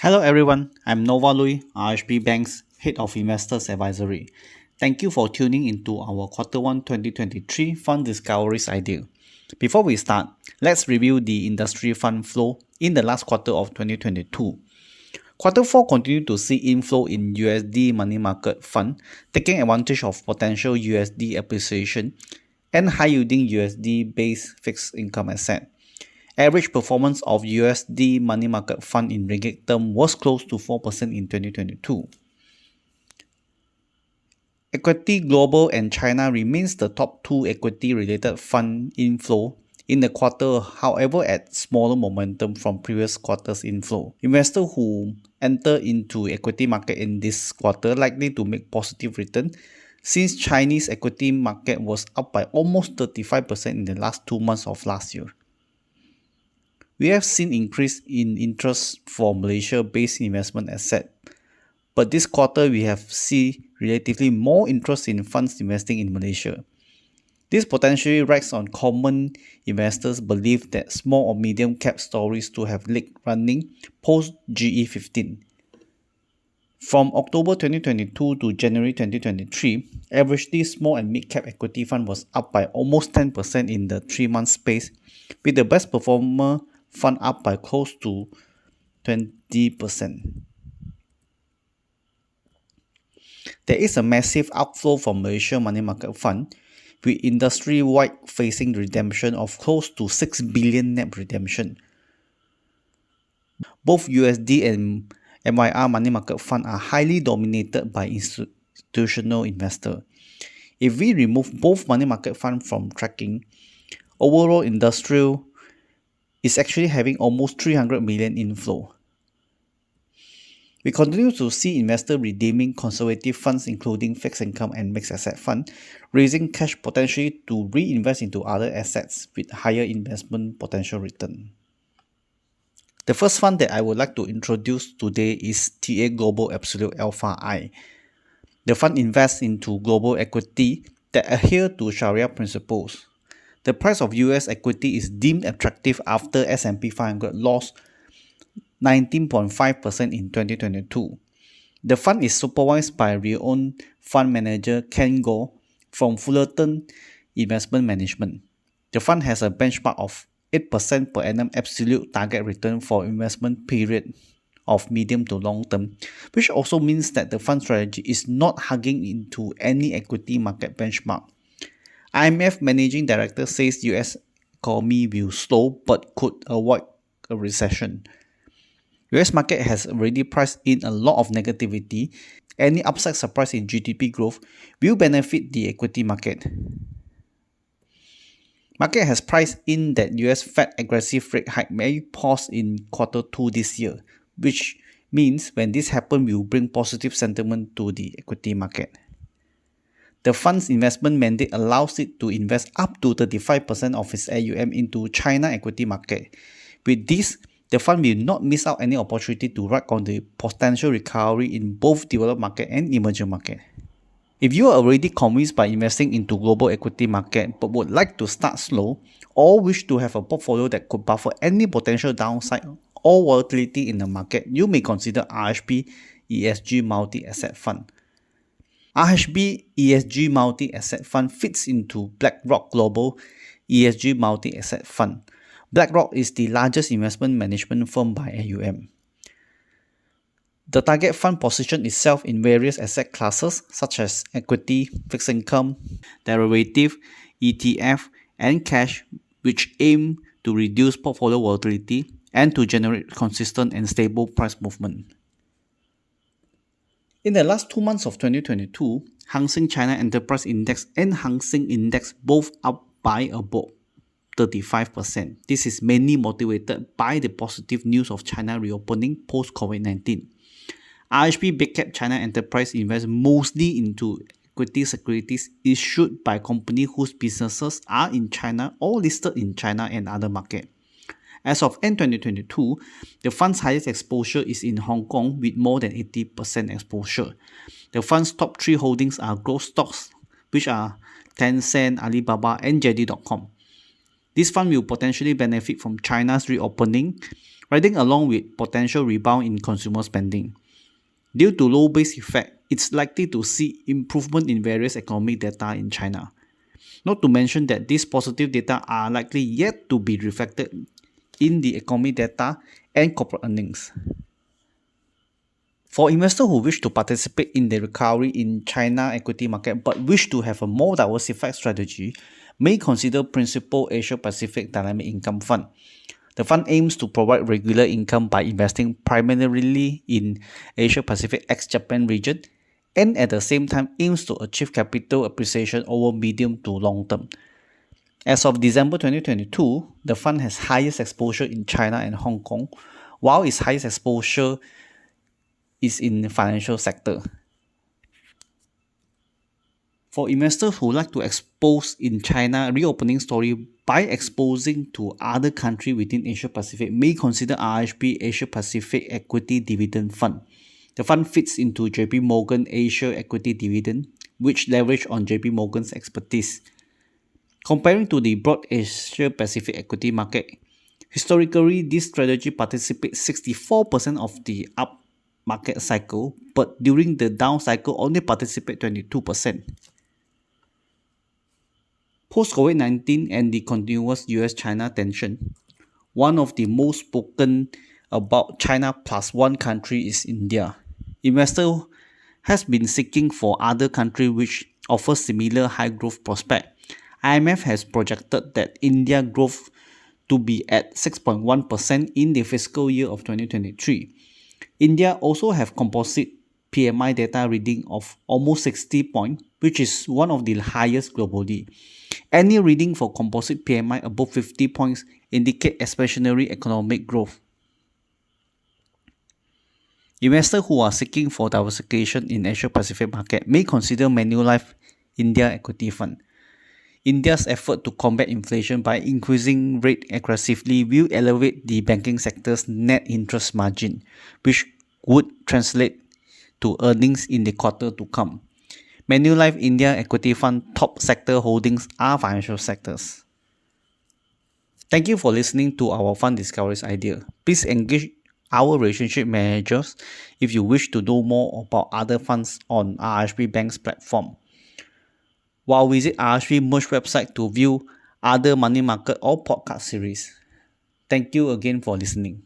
Hello everyone, I'm Nova Lui, RHB Bank's Head of Investors Advisory. Thank you for tuning into our Q1 2023 Fund Discoveries idea. Before we start, let's review the industry fund flow in the last quarter of 2022. Q4 continued to see inflow in USD money market fund, taking advantage of potential USD appreciation and high-yielding USD-based fixed income asset. Average performance of USD money market fund in ringgit term was close to 4% in 2022. Equity Global and China remains the top two equity-related fund inflow in the quarter, however at smaller momentum from previous quarters inflow. Investors who enter into equity market in this quarter likely to make positive return since Chinese equity market was up by almost 35% in the last 2 months of last year. We have seen increase in interest for Malaysia-based investment asset, but this quarter we have seen relatively more interest in funds investing in Malaysia. This potentially rides on common investors' belief that small or medium cap stories to have leg running post GE15. From October 2022 to January 2023, averagely small and mid cap equity fund was up by almost 10% in the 3-month space, with the best performer fund up by close to 20%. There is a massive outflow from Malaysia money market fund, with industry-wide facing redemption of close to 6 billion net redemption. Both USD and MYR money market fund are highly dominated by institutional investors. If we remove both money market fund from tracking, overall industrial is actually having almost 300 million inflow. We continue to see investors redeeming conservative funds including fixed income and mixed asset fund, raising cash potentially to reinvest into other assets with higher investment potential return. The first fund that I would like to introduce today is TA Global Absolute Alpha I. The fund invests into global equity that adhere to Sharia principles. The price of US equity is deemed attractive after S&P 500 lost 19.5% in 2022. The fund is supervised by renowned fund manager Ken Goh from Fullerton Investment Management. The fund has a benchmark of 8% per annum absolute target return for investment period of medium to long term, which also means that the fund strategy is not hugging into any equity market benchmark. IMF Managing Director says US economy will slow but could avoid a recession. US market has already priced in a lot of negativity. Any upside surprise in GDP growth will benefit the equity market. Market has priced in that US Fed aggressive rate hike may pause in Q2 this year, which means when this happens will bring positive sentiment to the equity market. The fund's investment mandate allows it to invest up to 35% of its AUM into China equity market. With this, the fund will not miss out any opportunity to ride on the potential recovery in both developed market and emerging market. If you are already convinced by investing into global equity market but would like to start slow or wish to have a portfolio that could buffer any potential downside or volatility in the market, you may consider RHB ESG Multi-Asset Fund. RHB ESG Multi-Asset Fund fits into BlackRock Global ESG Multi-Asset Fund. BlackRock is the largest investment management firm by AUM. The target fund positions itself in various asset classes such as equity, fixed income, derivative, ETF, and cash, which aim to reduce portfolio volatility and to generate consistent and stable price movement. In the last 2 months of 2022, Hang Seng China Enterprise Index and Hang Seng Index both up by about 35%. This is mainly motivated by the positive news of China reopening post-COVID-19. RHB Big Cap China Enterprise invests mostly into equity securities issued by companies whose businesses are in China or listed in China and other markets. As of end 2022, the fund's highest exposure is in Hong Kong with more than 80% exposure. The fund's top 3 holdings are growth stocks, which are Tencent, Alibaba, and JD.com. This fund will potentially benefit from China's reopening, riding along with potential rebound in consumer spending. Due to low base effect, it's likely to see improvement in various economic data in China. Not to mention that these positive data are likely yet to be reflected in the economic data and corporate earnings. For investors who wish to participate in the recovery in China equity market but wish to have a more diversified strategy, may consider Principal Asia Pacific Dynamic Income Fund. The fund aims to provide regular income by investing primarily in Asia Pacific ex-Japan region and at the same time aims to achieve capital appreciation over medium to long term. As of December 2022, the fund has highest exposure in China and Hong Kong, while its highest exposure is in the financial sector. For investors who like to expose in China reopening story by exposing to other countries within Asia Pacific, may consider RHB Asia Pacific Equity Dividend Fund. The fund fits into JP Morgan Asia Equity Dividend, which leverage on JP Morgan's expertise. Comparing to the broad Asia Pacific equity market, historically this strategy participates 64% of the up market cycle, but during the down cycle only participate 22%. Post-COVID-19 and the continuous US-China tension, one of the most spoken about China plus one country is India. Investor has been seeking for other countries which offer similar high growth prospect. IMF has projected that India growth to be at 6.1% in the fiscal year of 2023. India also have composite PMI data reading of almost 60 points, which is one of the highest globally. Any reading for composite PMI above 50 points indicate expansionary economic growth. Investors who are seeking for diversification in Asia Pacific market may consider Manulife India Equity Fund. India's effort to combat inflation by increasing rate aggressively will elevate the banking sector's net interest margin, which would translate to earnings in the quarter to come. Manulife India Equity Fund top sector holdings are financial sectors. Thank you for listening to our Fund Discoveries idea. Please engage our relationship managers if you wish to know more about other funds on RHB Bank's platform. While visit RHB Merge website to view other money market or podcast series. Thank you again for listening.